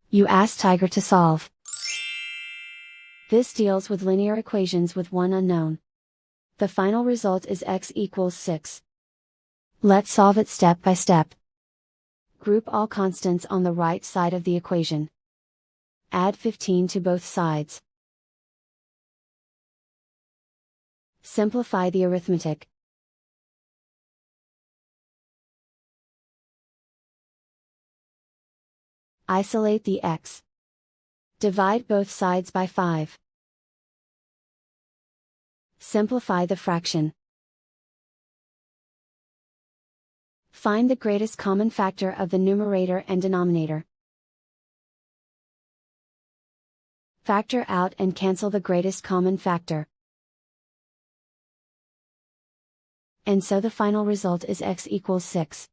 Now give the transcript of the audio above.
You ask Tiger to solve. This deals with linear equations with one unknown. The final result is x equals 6. Let's solve it step by step. Group all constants on the right side of the equation. Add 15 to both sides. Simplify the arithmetic. Isolate the x. Divide both sides by 5. Simplify the fraction. Find the greatest common factor of the numerator and denominator. Factor out and cancel the greatest common factor. And so the final result is x equals 6.